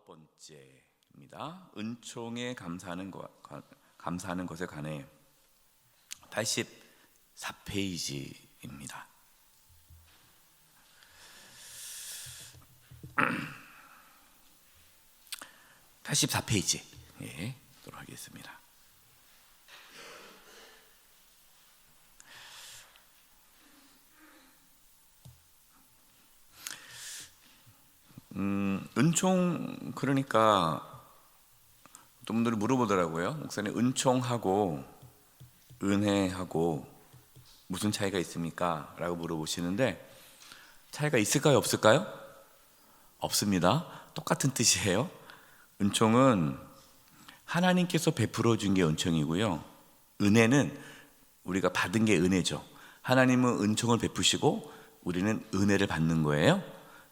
9번째입니다. 은총에 감사하는 것에 관해 84페이지입니다. (84페이지) 도록 하겠습니다. 은총, 그러니까 어떤 분들이 물어보더라고요. 목사님, 은총하고 은혜하고 무슨 차이가 있습니까? 라고 물어보시는데, 차이가 있을까요? 없을까요? 없습니다. 똑같은 뜻이에요. 은총은 하나님께서 베풀어 준 게 은총이고요, 은혜는 우리가 받은 게 은혜죠. 하나님은 은총을 베푸시고 우리는 은혜를 받는 거예요.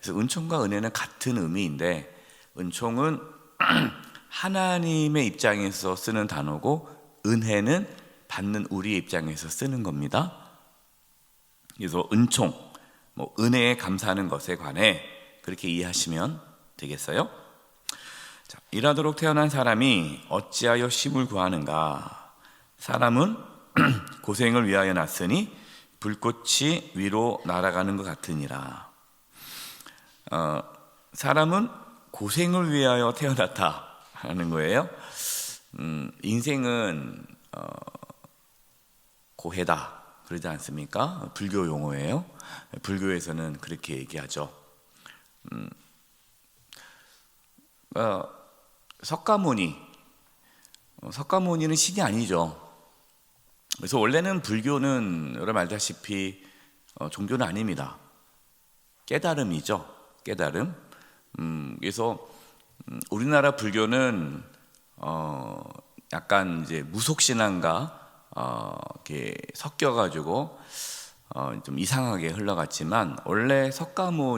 그래서 은총과 은혜는 같은 의미인데, 은총은 하나님의 입장에서 쓰는 단어고, 은혜는 받는 우리의 입장에서 쓰는 겁니다. 그래서 은총, 은혜에 감사하는 것에 관해 그렇게 이해하시면 되겠어요. 자, 일하도록 태어난 사람이 어찌하여 쉼을 구하는가? 사람은 고생을 위하여 났으니 불꽃이 위로 날아가는 것 같으니라. 사람은 고생을 위하여 태어났다 하는 거예요. 인생은 고해다 그러지 않습니까? 불교 용어예요. 불교에서는 그렇게 얘기하죠. 석가모니는 신이 아니죠. 그래서 원래는 불교는 여러분 알다시피 종교는 아닙니다. 깨달음이죠. 깨달음. 그래서 우리나라 불교는 약간 이제 무속신앙과 이렇게 섞여가지고 좀 이상하게 흘러갔지만, 원래 석가모니의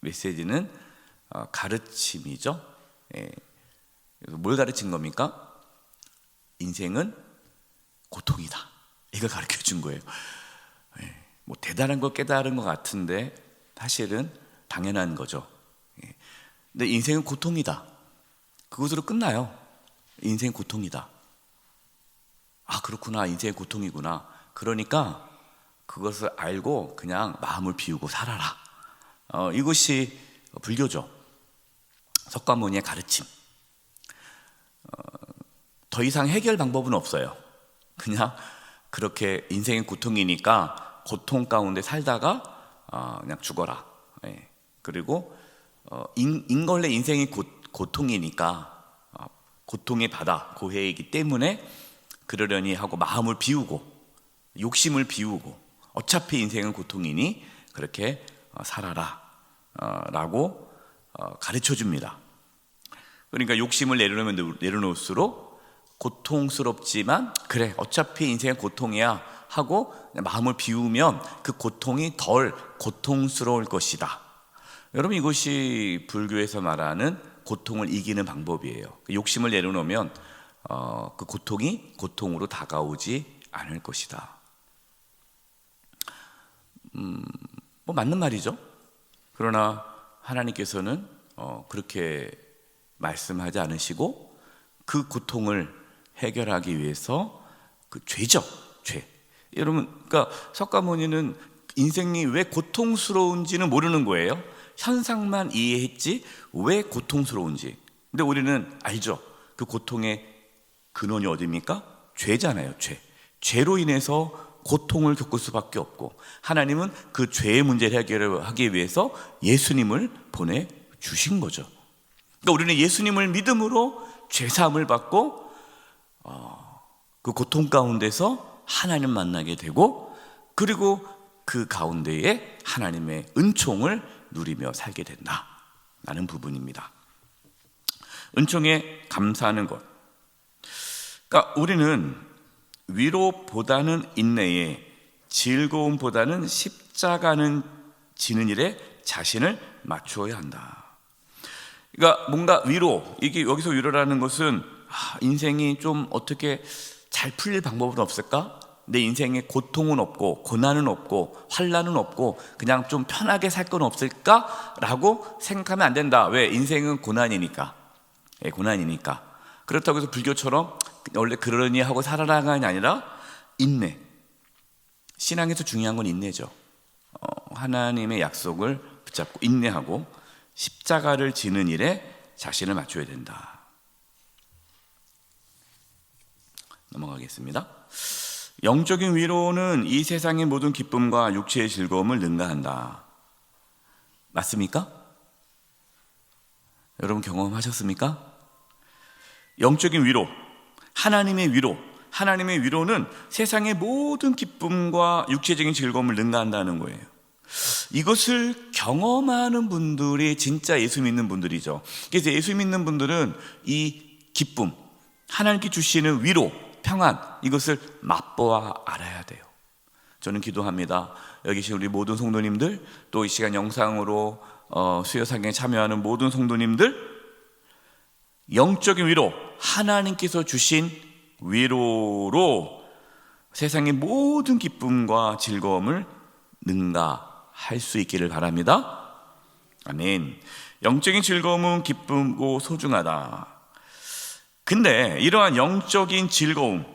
메시지는 가르침이죠. 그래서 뭘 가르친 겁니까? 인생은 고통이다, 이걸 가르쳐 준 거예요. 대단한 걸 깨달은 것 같은데 사실은 당연한 거죠. 근데 인생은 고통이다, 그것으로 끝나요. 인생 고통이다. 아, 그렇구나, 인생의 고통이구나. 그러니까 그것을 알고 그냥 마음을 비우고 살아라. 이것이 불교죠. 석가모니의 가르침. 더 이상 해결 방법은 없어요. 그냥 그렇게 인생의 고통이니까 고통 가운데 살다가 그냥 죽어라. 그리고 원래 인생이 고통이니까, 고통의 바다, 고해이기 때문에 그러려니 하고 마음을 비우고 욕심을 비우고, 어차피 인생은 고통이니 그렇게 살아라 라고 가르쳐 줍니다. 그러니까 욕심을 내려놓을수록 고통스럽지만, 그래 어차피 인생은 고통이야 하고 마음을 비우면 그 고통이 덜 고통스러울 것이다. 여러분, 이것이 불교에서 말하는 고통을 이기는 방법이에요. 욕심을 내려놓으면 그 고통이 고통으로 다가오지 않을 것이다. 맞는 말이죠. 그러나 하나님께서는 그렇게 말씀하지 않으시고, 그 고통을 해결하기 위해서 그 죄죠, 죄. 여러분, 그러니까 석가모니는 인생이 왜 고통스러운지는 모르는 거예요. 현상만 이해했지 왜 고통스러운지. 근데 우리는 알죠. 그 고통의 근원이 어디입니까? 죄잖아요. 죄로 인해서 고통을 겪을 수밖에 없고, 하나님은 그 죄의 문제를 해결하기 위해서 예수님을 보내주신 거죠. 그러니까 우리는 예수님을 믿음으로 죄사함을 받고 그 고통 가운데서 하나님 만나게 되고, 그리고 그 가운데에 하나님의 은총을 누리며 살게 된다라는 부분입니다. 은총에 감사하는 것. 그러니까 우리는 위로보다는 인내에, 즐거움보다는 십자가는 지는 일에 자신을 맞추어야 한다. 그러니까 뭔가 위로, 이게 여기서 위로라는 것은 인생이 좀 어떻게 잘 풀릴 방법은 없을까? 내 인생에 고통은 없고 고난은 없고 환난은 없고 그냥 좀 편하게 살 건 없을까라고 생각하면 안 된다. 왜? 인생은 고난이니까. 고난이니까. 그렇다고 해서 불교처럼 원래 그러니 하고 살아나가는 게 아니라 인내. 신앙에서 중요한 건 인내죠. 하나님의 약속을 붙잡고 인내하고 십자가를 지는 일에 자신을 맞춰야 된다. 넘어가겠습니다. 영적인 위로는 이 세상의 모든 기쁨과 육체의 즐거움을 능가한다. 맞습니까? 여러분 경험하셨습니까? 영적인 위로, 하나님의 위로는 세상의 모든 기쁨과 육체적인 즐거움을 능가한다는 거예요. 이것을 경험하는 분들이 진짜 예수 믿는 분들이죠. 그래서 예수 믿는 분들은 이 기쁨, 하나님께 주시는 위로, 평안, 이것을 맛보아 알아야 돼요. 저는 기도합니다. 여기 계신 우리 모든 성도님들, 또 이 시간 영상으로 수요상에 참여하는 모든 성도님들, 영적인 위로, 하나님께서 주신 위로로 세상의 모든 기쁨과 즐거움을 능가할 수 있기를 바랍니다. 아멘. 영적인 즐거움은 기쁘고 소중하다. 근데 이러한 영적인 즐거움,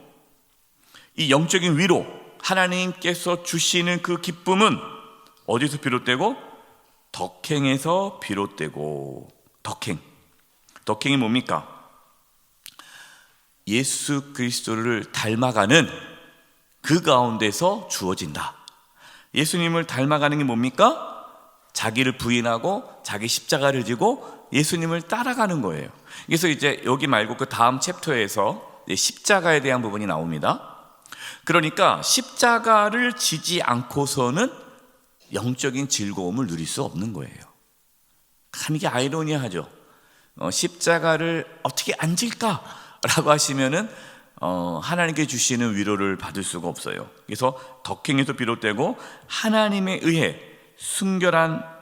이 영적인 위로, 하나님께서 주시는 그 기쁨은 어디서 비롯되고? 덕행에서 비롯되고. 덕행이 뭡니까? 예수 그리스도를 닮아가는 그 가운데서 주어진다. 예수님을 닮아가는 게 뭡니까? 자기를 부인하고 자기 십자가를 지고 예수님을 따라가는 거예요. 그래서 이제 여기 말고 그 다음 챕터에서 십자가에 대한 부분이 나옵니다. 그러니까 십자가를 지지 않고서는 영적인 즐거움을 누릴 수 없는 거예요. 참 이게 아이러니하죠. 십자가를 어떻게 안 질까라고 하시면은 하나님께 주시는 위로를 받을 수가 없어요. 그래서 덕행에서 비롯되고 하나님에 의해 순결한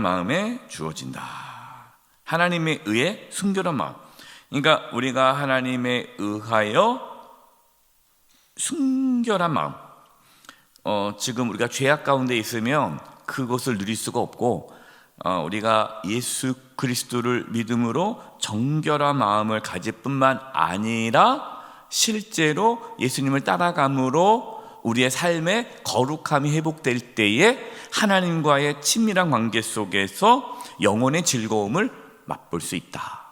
마음에 주어진다. 하나님에 의해 순결한 마음. 그러니까 우리가 하나님에 의하여 순결한 마음. 지금 우리가 죄악 가운데 있으면 그것을 누릴 수가 없고, 우리가 예수 그리스도를 믿음으로 정결한 마음을 가질 뿐만 아니라 실제로 예수님을 따라감으로 우리의 삶에 거룩함이 회복될 때에 하나님과의 친밀한 관계 속에서 영혼의 즐거움을 맛볼 수 있다.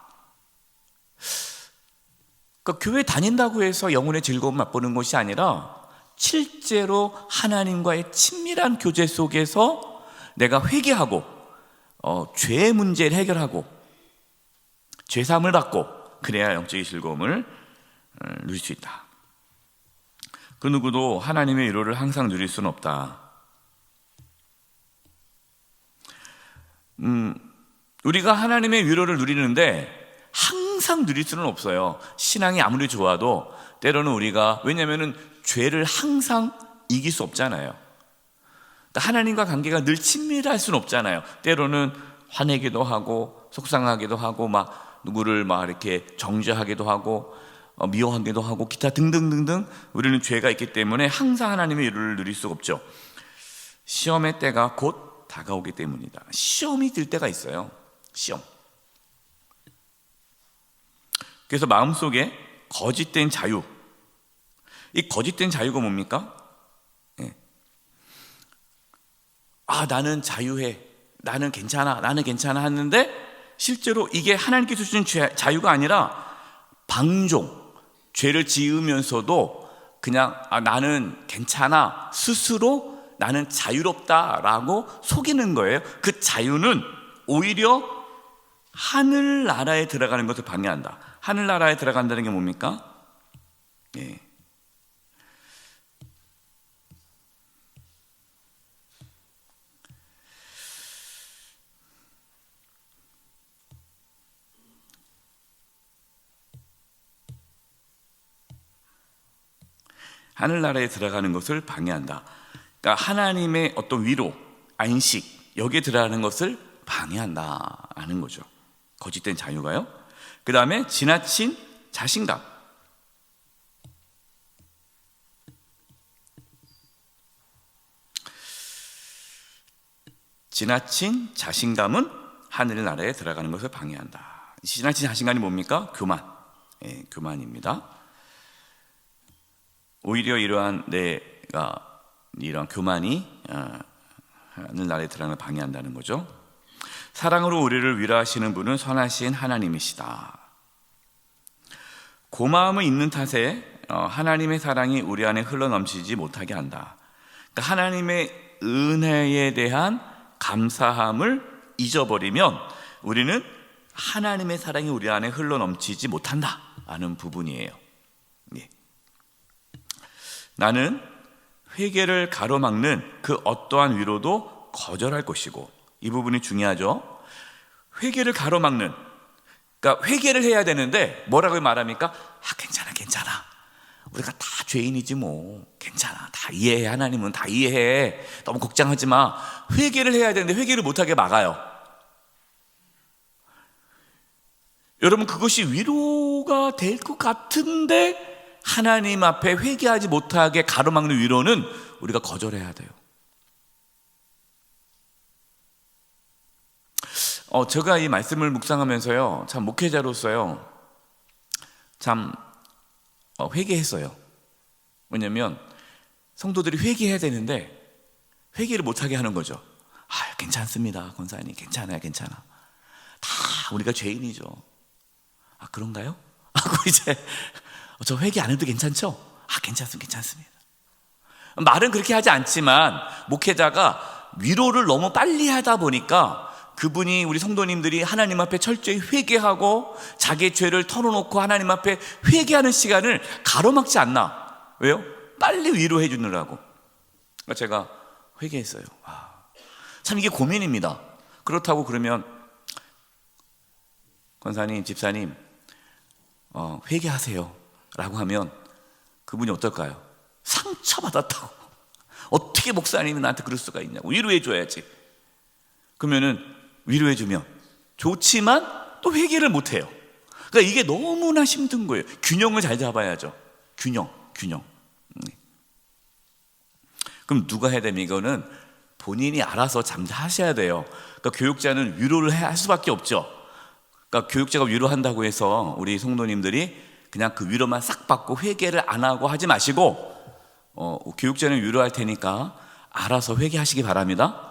그러니까 교회 다닌다고 해서 영혼의 즐거움을 맛보는 것이 아니라 실제로 하나님과의 친밀한 교제 속에서 내가 회개하고 죄의 문제를 해결하고 죄사함을 받고 그래야 영적인 즐거움을 누릴 수 있다. 그 누구도 하나님의 위로를 항상 누릴 수는 없다. 우리가 하나님의 위로를 누리는데 항상 누릴 수는 없어요. 신앙이 아무리 좋아도 때로는 우리가, 왜냐하면 죄를 항상 이길 수 없잖아요. 하나님과 관계가 늘 친밀할 수는 없잖아요. 때로는 화내기도 하고 속상하기도 하고 막 누구를 막 이렇게 정죄하기도 하고 미워하기도 하고 기타 등등등등 우리는 죄가 있기 때문에 항상 하나님의 위로를 누릴 수가 없죠. 시험의 때가 곧 다가오기 때문이다. 시험이 들 때가 있어요. 시험. 그래서 마음속에 거짓된 자유, 이 거짓된 자유가 뭡니까? 나는 자유해, 나는 괜찮아 하는데 실제로 이게 하나님께서 주신 자유가 아니라 방종, 죄를 지으면서도 그냥 나는 괜찮아, 스스로 나는 자유롭다라고 속이는 거예요. 그 자유는 오히려 하늘나라에 들어가는 것을 방해한다. 하늘나라에 들어간다는 게 뭡니까? 하늘나라에 들어가는 것을 방해한다. 그러니까 하나님의 어떤 위로, 안식, 여기에 들어가는 것을 방해한다는 거죠. 거짓된 자유가요. 그 다음에 지나친 자신감. 지나친 자신감은 하늘의 나라에 들어가는 것을 방해한다. 지나친 자신감이 뭡니까? 교만. 교만입니다. 오히려 이러한 교만이 하늘 나라에 들어가는 걸 방해한다는 거죠. 사랑으로 우리를 위로하시는 분은 선하신 하나님이시다. 고마움을 잊는 탓에 하나님의 사랑이 우리 안에 흘러넘치지 못하게 한다. 그러니까 하나님의 은혜에 대한 감사함을 잊어버리면 우리는 하나님의 사랑이 우리 안에 흘러넘치지 못한다는 부분이에요. 예. 나는 회개를 가로막는 그 어떠한 위로도 거절할 것이고, 이 부분이 중요하죠. 회개를 가로막는, 그러니까 회개를 해야 되는데 뭐라고 말합니까? 괜찮아 우리가 다 죄인이지 뭐, 괜찮아, 다 이해해, 하나님은 다 이해해, 너무 걱정하지 마. 회개를 해야 되는데 회개를 못하게 막아요. 여러분, 그것이 위로가 될 것 같은데 하나님 앞에 회개하지 못하게 가로막는 위로는 우리가 거절해야 돼요. 제가 이 말씀을 묵상하면서요, 참 목회자로서요, 참 회개했어요. 왜냐면 성도들이 회개해야 되는데 회개를 못하게 하는 거죠. 괜찮습니다, 권사님, 괜찮아요, 괜찮아. 다 우리가 죄인이죠. 그런가요? 하고 이제 저 회개 안 해도 괜찮죠? 괜찮습니다. 말은 그렇게 하지 않지만 목회자가 위로를 너무 빨리 하다 보니까 그분이, 우리 성도님들이 하나님 앞에 철저히 회개하고 자기의 죄를 털어놓고 하나님 앞에 회개하는 시간을 가로막지 않나. 왜요? 빨리 위로해 주느라고. 제가 회개했어요. 참 이게 고민입니다. 그렇다고 그러면 권사님, 집사님 회개하세요 라고 하면 그분이 어떨까요? 상처받았다고. 어떻게 목사님이 나한테 그럴 수가 있냐고. 위로해 줘야지. 그러면은 위로해주면 좋지만 또 회개를 못해요. 그러니까 이게 너무나 힘든 거예요. 균형을 잘 잡아야죠. 균형. 그럼 누가 해야 되면 이거는 본인이 알아서 잠자하셔야 돼요. 그러니까 교육자는 위로를 할 수밖에 없죠. 그러니까 교육자가 위로한다고 해서 우리 성도님들이 그냥 그 위로만 싹 받고 회개를 안 하고 하지 마시고, 교육자는 위로할 테니까 알아서 회개하시기 바랍니다.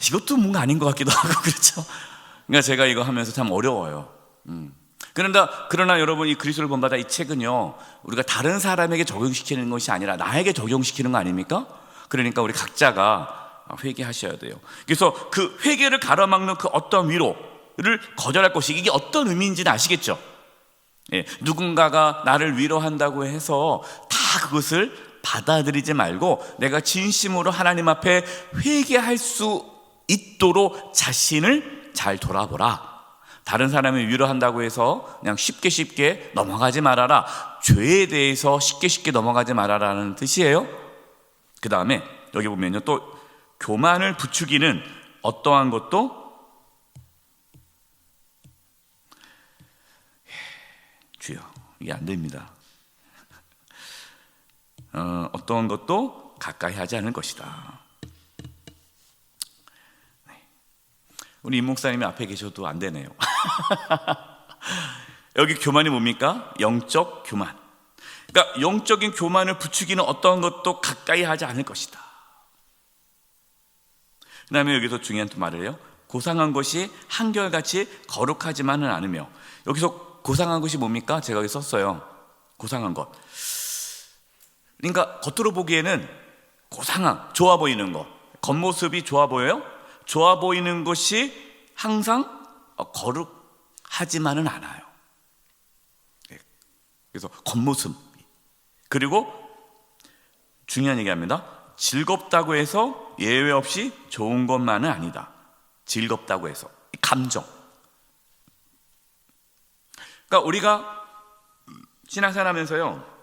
이것도 뭔가 아닌 것 같기도 하고 그렇죠. 그러니까 제가 이거 하면서 참 어려워요. 그러나 여러분, 이 그리스도를 본받아 이 책은요, 우리가 다른 사람에게 적용시키는 것이 아니라 나에게 적용시키는 거 아닙니까? 그러니까 우리 각자가 회개하셔야 돼요. 그래서 그 회개를 가로막는 그 어떤 위로를 거절할 것이, 이게 어떤 의미인지는 아시겠죠? 누군가가 나를 위로한다고 해서 다 그것을 받아들이지 말고 내가 진심으로 하나님 앞에 회개할 수 있도록 자신을 잘 돌아보라. 다른 사람이 위로한다고 해서 그냥 쉽게 넘어가지 말아라. 죄에 대해서 쉽게 넘어가지 말아라는 뜻이에요. 그 다음에 여기 보면요, 또 교만을 부추기는 어떠한 것도 주여, 이게 안 됩니다. 어떠한 것도 가까이 하지 않을 것이다. 우리 임 목사님이 앞에 계셔도 안 되네요. 여기 교만이 뭡니까? 영적 교만. 그러니까 영적인 교만을 부추기는 어떠한 것도 가까이 하지 않을 것이다. 그 다음에 여기서 중요한 또 말을 해요. 고상한 것이 한결같이 거룩하지만은 않으며. 여기서 고상한 것이 뭡니까? 제가 여기 썼어요. 고상한 것. 그러니까 겉으로 보기에는 고상한, 좋아 보이는 것, 겉모습이 좋아 보여요? 좋아 보이는 것이 항상 거룩하지만은 않아요. 그래서 겉모습. 그리고 중요한 얘기합니다. 즐겁다고 해서 예외 없이 좋은 것만은 아니다. 즐겁다고 해서 감정. 그러니까 우리가 신앙생활하면서요,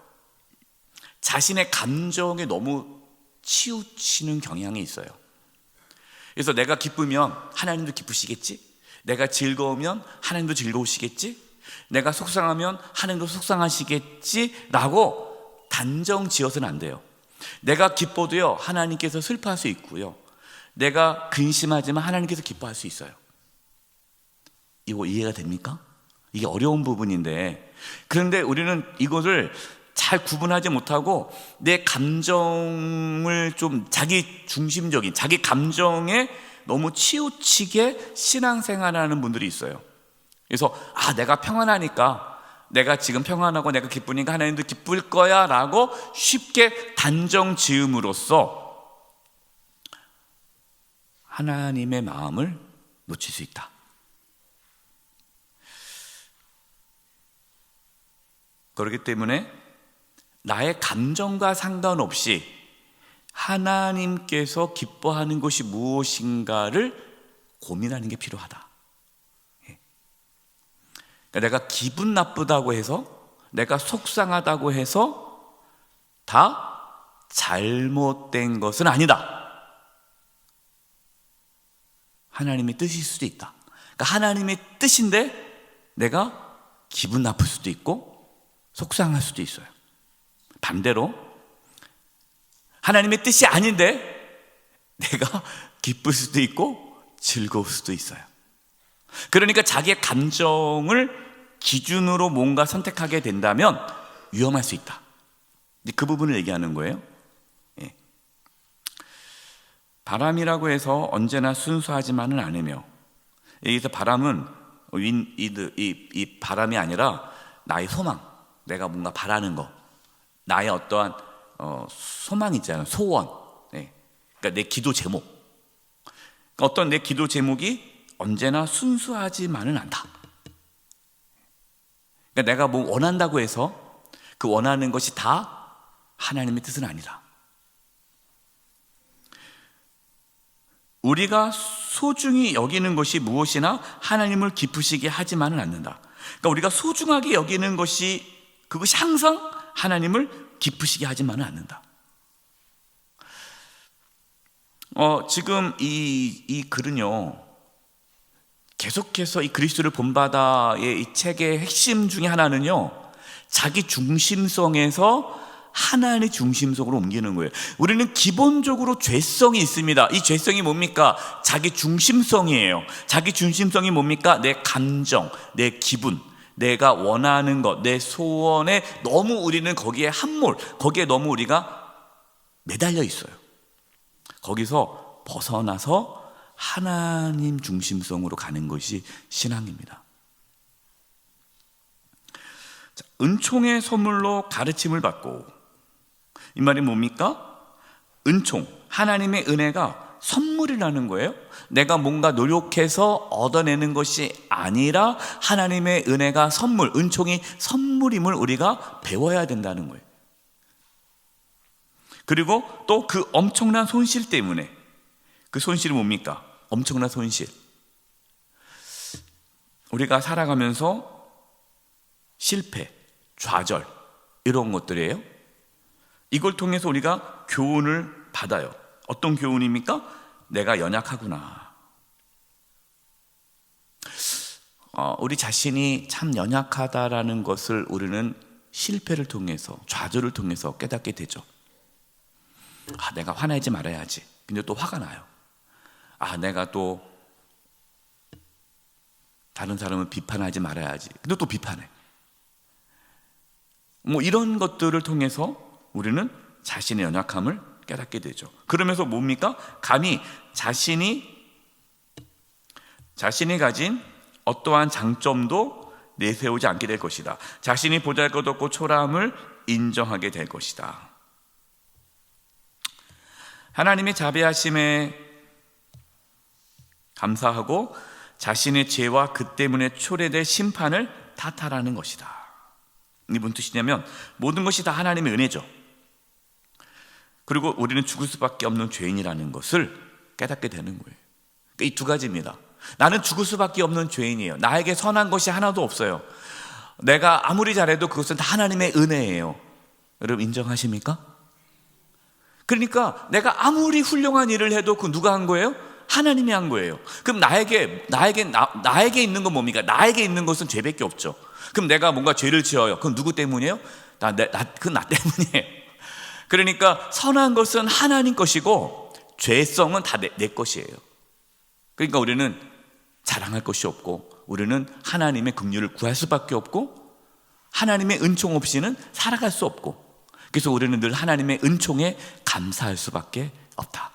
자신의 감정에 너무 치우치는 경향이 있어요. 그래서 내가 기쁘면 하나님도 기쁘시겠지? 내가 즐거우면 하나님도 즐거우시겠지? 내가 속상하면 하나님도 속상하시겠지? 라고 단정 지어서는 안 돼요. 내가 기뻐도요, 하나님께서 슬퍼할 수 있고요, 내가 근심하지만 하나님께서 기뻐할 수 있어요. 이거 이해가 됩니까? 이게 어려운 부분인데, 그런데 우리는 이것을 잘 구분하지 못하고 내 감정을 좀 자기 중심적인, 자기 감정에 너무 치우치게 신앙생활하는 분들이 있어요. 그래서 내가 평안하니까, 내가 지금 평안하고 내가 기쁘니까 하나님도 기쁠 거야 라고 쉽게 단정 지음으로써 하나님의 마음을 놓칠 수 있다. 그렇기 때문에 나의 감정과 상관없이 하나님께서 기뻐하는 것이 무엇인가를 고민하는 게 필요하다. 그러니까 내가 기분 나쁘다고 해서, 내가 속상하다고 해서 다 잘못된 것은 아니다. 하나님의 뜻일 수도 있다. 그러니까 하나님의 뜻인데 내가 기분 나쁠 수도 있고 속상할 수도 있어요. 반대로 하나님의 뜻이 아닌데 내가 기쁠 수도 있고 즐거울 수도 있어요. 그러니까 자기의 감정을 기준으로 뭔가 선택하게 된다면 위험할 수 있다. 그 부분을 얘기하는 거예요. 바람이라고 해서 언제나 순수하지만은 않으며, 여기서 바람은 이 바람이 아니라 나의 소망, 내가 뭔가 바라는 거, 나의 어떠한 소망 있잖아요. 소원. 그러니까 내 기도 제목. 그러니까 어떤 내 기도 제목이 언제나 순수하지만은 않다. 그러니까 내가 뭐 원한다고 해서 그 원하는 것이 다 하나님의 뜻은 아니다. 우리가 소중히 여기는 것이 무엇이나 하나님을 기쁘시게 하지만은 않는다. 그러니까 우리가 소중하게 여기는 것이, 그것이 항상 하나님을 기쁘시게 하지만은 않는다. 지금 이 글은요, 계속해서 이 그리스도를 본받아의 이 책의 핵심 중에 하나는요, 자기 중심성에서 하나님의 중심성으로 옮기는 거예요. 우리는 기본적으로 죄성이 있습니다. 이 죄성이 뭡니까? 자기 중심성이에요. 자기 중심성이 뭡니까? 내 감정, 내 기분, 내가 원하는 것, 내 소원에 너무 우리는 거기에 거기에 너무 우리가 매달려 있어요. 거기서 벗어나서 하나님 중심성으로 가는 것이 신앙입니다. 은총의 선물로 가르침을 받고, 이 말이 뭡니까? 은총, 하나님의 은혜가 선물이라는 거예요. 내가 뭔가 노력해서 얻어내는 것이 아니라 하나님의 은혜가 선물, 은총이 선물임을 우리가 배워야 된다는 거예요. 그리고 또 그 엄청난 손실 때문에, 그 손실이 뭡니까? 엄청난 손실. 우리가 살아가면서 실패, 좌절, 이런 것들이에요. 이걸 통해서 우리가 교훈을 받아요. 어떤 교훈입니까? 내가 연약하구나. 우리 자신이 참 연약하다라는 것을 우리는 실패를 통해서, 좌절을 통해서 깨닫게 되죠. 내가 화내지 말아야지. 근데 또 화가 나요. 내가 또 다른 사람을 비판하지 말아야지. 근데 또 비판해. 뭐 이런 것들을 통해서 우리는 자신의 연약함을 깨닫게 되죠. 그러면서 뭡니까? 감히 자신이 가진 어떠한 장점도 내세우지 않게 될 것이다. 자신이 보잘것없고 초라함을 인정하게 될 것이다. 하나님의 자비하심에 감사하고 자신의 죄와 그 때문에 초래될 심판을 탓하라는 것이다. 이게 무슨 뜻이냐면 모든 것이 다 하나님의 은혜죠. 그리고 우리는 죽을 수밖에 없는 죄인이라는 것을 깨닫게 되는 거예요. 그러니까 이 두 가지입니다. 나는 죽을 수밖에 없는 죄인이에요. 나에게 선한 것이 하나도 없어요. 내가 아무리 잘해도 그것은 다 하나님의 은혜예요. 여러분 인정하십니까? 그러니까 내가 아무리 훌륭한 일을 해도 그 누가 한 거예요? 하나님이 한 거예요. 그럼 나에게 있는 건 뭡니까? 나에게 있는 것은 죄밖에 없죠. 그럼 내가 뭔가 죄를 지어요. 그럼 누구 때문이에요? 그건 나 때문이에요. 그러니까 선한 것은 하나님 것이고 죄성은 다 내 것이에요. 그러니까 우리는 자랑할 것이 없고, 우리는 하나님의 긍휼을 구할 수밖에 없고, 하나님의 은총 없이는 살아갈 수 없고, 그래서 우리는 늘 하나님의 은총에 감사할 수밖에 없다.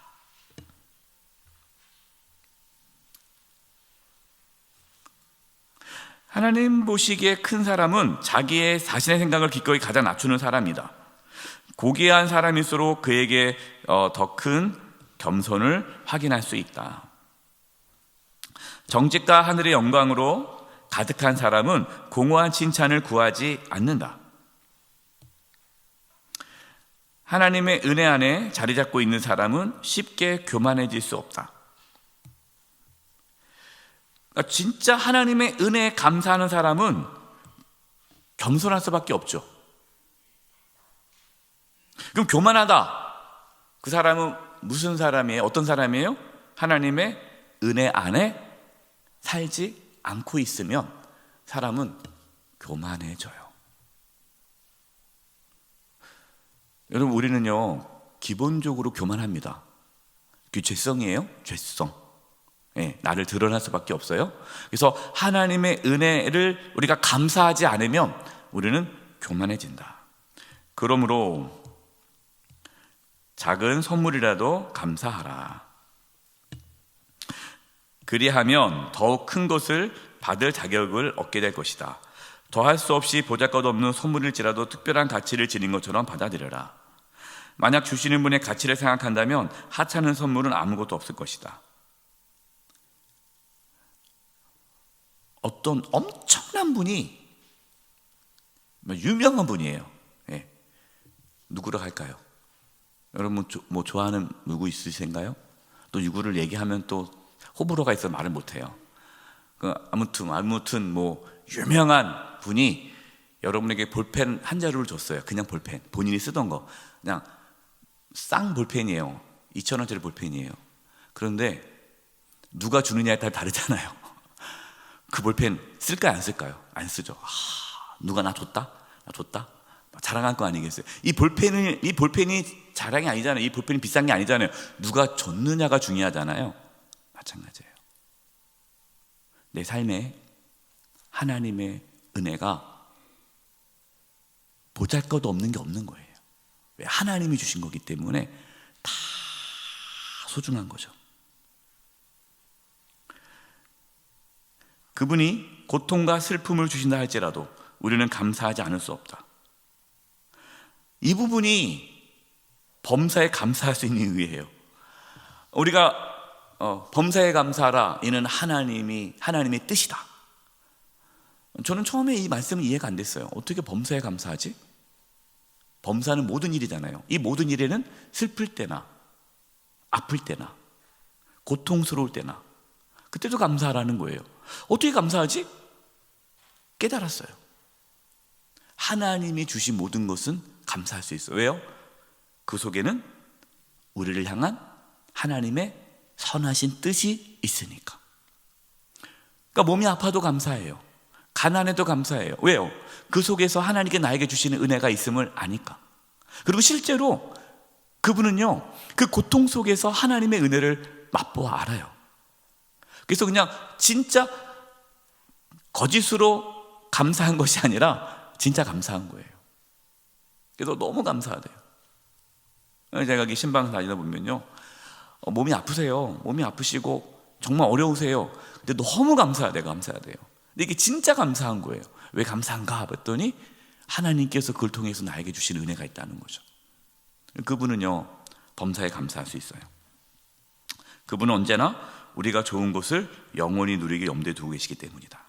하나님 보시기에 큰 사람은 자기의 자신의 생각을 기꺼이 가장 낮추는 사람이다. 고귀한 사람일수록 그에게 더 큰 겸손을 확인할 수 있다. 정직과 하늘의 영광으로 가득한 사람은 공허한 칭찬을 구하지 않는다. 하나님의 은혜 안에 자리 잡고 있는 사람은 쉽게 교만해질 수 없다. 그러니까 진짜 하나님의 은혜에 감사하는 사람은 겸손할 수밖에 없죠. 그럼 교만하다, 그 사람은 무슨 사람이에요? 어떤 사람이에요? 하나님의 은혜 안에 살지 않고 있으면 사람은 교만해져요. 여러분, 우리는요 기본적으로 교만합니다. 그게 죄성이에요? 죄성. 나를 드러날 수밖에 없어요. 그래서 하나님의 은혜를 우리가 감사하지 않으면 우리는 교만해진다. 그러므로 작은 선물이라도 감사하라. 그리하면 더욱 큰 것을 받을 자격을 얻게 될 것이다. 더할 수 없이 보잘것없는 선물일지라도 특별한 가치를 지닌 것처럼 받아들여라. 만약 주시는 분의 가치를 생각한다면 하찮은 선물은 아무것도 없을 것이다. 어떤 엄청난 분이, 유명한 분이에요. 누구로 할까요? 여러분 뭐 좋아하는 누구 있으신가요? 또 누구를 얘기하면 또 호불호가 있어서 말을 못해요. 아무튼 뭐 유명한 분이 여러분에게 볼펜 한 자루를 줬어요. 그냥 볼펜, 본인이 쓰던 거, 그냥 쌍 볼펜이에요. 2,000원짜리 볼펜이에요. 그런데 누가 주느냐에 따라 다르잖아요. 그 볼펜 쓸까요, 안 쓸까요? 안 쓰죠. 누가 나 줬다? 자랑할 거 아니겠어요? 이 볼펜이 자랑이 아니잖아요. 이 볼펜이 비싼 게 아니잖아요. 누가 줬느냐가 중요하잖아요. 마찬가지예요. 내 삶에 하나님의 은혜가 보잘것없는 게 없는 거예요. 왜? 하나님이 주신 거기 때문에 다 소중한 거죠. 그분이 고통과 슬픔을 주신다 할지라도 우리는 감사하지 않을 수 없다. 이 부분이 범사에 감사할 수 있는 이유예요. 우리가 범사에 감사하라, 이는 하나님의 뜻이다. 저는 처음에 이 말씀은 이해가 안 됐어요. 어떻게 범사에 감사하지? 범사는 모든 일이잖아요. 이 모든 일에는 슬플 때나 아플 때나 고통스러울 때나 그때도 감사하라는 거예요. 어떻게 감사하지? 깨달았어요. 하나님이 주신 모든 것은 감사할 수 있어요. 왜요? 그 속에는 우리를 향한 하나님의 선하신 뜻이 있으니까. 그러니까 몸이 아파도 감사해요. 가난해도 감사해요. 왜요? 그 속에서 하나님께 나에게 주시는 은혜가 있음을 아니까. 그리고 실제로 그분은요, 그 고통 속에서 하나님의 은혜를 맛보아 알아요. 그래서 그냥 진짜 거짓으로 감사한 것이 아니라 진짜 감사한 거예요. 그래서 너무 감사하대요. 제가 이 신방 다니다 보면요, 몸이 아프세요. 몸이 아프시고 정말 어려우세요. 근데 너무 감사하대요. 근데 이게 진짜 감사한 거예요. 왜 감사한가 봤더니 하나님께서 그걸 통해서 나에게 주신 은혜가 있다는 거죠. 그분은요, 범사에 감사할 수 있어요. 그분은 언제나 우리가 좋은 것을 영원히 누리게 염두에 두고 계시기 때문이다.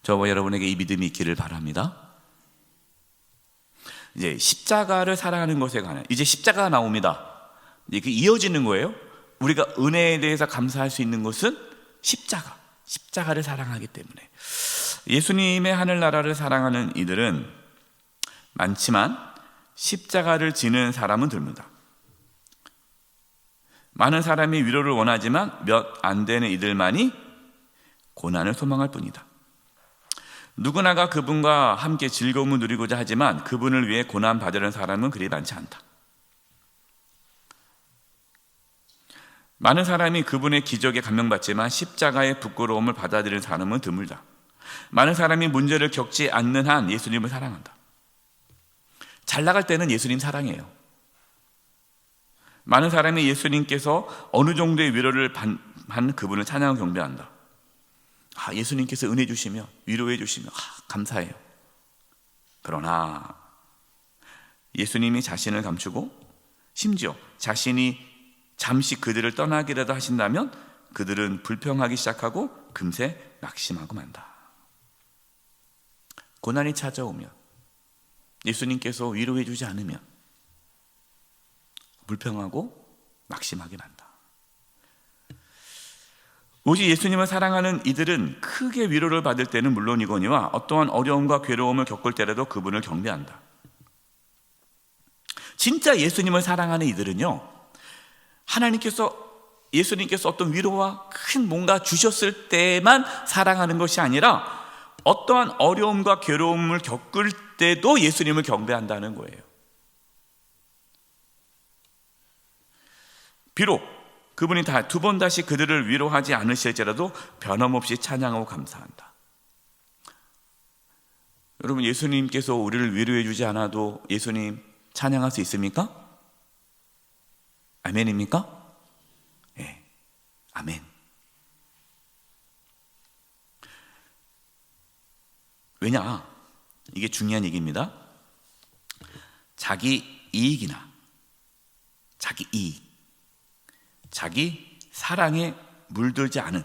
저와 여러분에게 이 믿음이 있기를 바랍니다. 이제 십자가를 사랑하는 것에 관한, 이제 십자가가 나옵니다. 이게 이어지는 거예요. 우리가 은혜에 대해서 감사할 수 있는 것은 십자가를 사랑하기 때문에. 예수님의 하늘나라를 사랑하는 이들은 많지만 십자가를 지는 사람은 드뭅니다. 많은 사람이 위로를 원하지만 몇 안 되는 이들만이 고난을 소망할 뿐이다. 누구나가 그분과 함께 즐거움을 누리고자 하지만 그분을 위해 고난 받으려는 사람은 그리 많지 않다. 많은 사람이 그분의 기적에 감명받지만 십자가의 부끄러움을 받아들이는 사람은 드물다. 많은 사람이 문제를 겪지 않는 한 예수님을 사랑한다. 잘 나갈 때는 예수님 사랑해요. 많은 사람이 예수님께서 어느 정도의 위로를 받는 그분을 찬양하고 경배한다. 예수님께서 은혜 주시며 위로해 주시며 감사해요. 그러나 예수님이 자신을 감추고 심지어 자신이 잠시 그들을 떠나기라도 하신다면 그들은 불평하기 시작하고 금세 낙심하고 만다. 고난이 찾아오면 예수님께서 위로해 주지 않으면 불평하고 낙심하게 만다. 오직 예수님을 사랑하는 이들은 크게 위로를 받을 때는 물론이거니와 어떠한 어려움과 괴로움을 겪을 때라도 그분을 경배한다. 진짜 예수님을 사랑하는 이들은요, 예수님께서 어떤 위로와 큰 뭔가 주셨을 때만 사랑하는 것이 아니라 어떠한 어려움과 괴로움을 겪을 때도 예수님을 경배한다는 거예요. 비록 그분이 두 번 다시 그들을 위로하지 않으실지라도 변함없이 찬양하고 감사한다. 여러분, 예수님께서 우리를 위로해 주지 않아도 예수님 찬양할 수 있습니까? 아멘입니까? 네, 아멘. 왜냐? 이게 중요한 얘기입니다. 자기 이익이나 자기 이익, 자기 사랑에 물들지 않은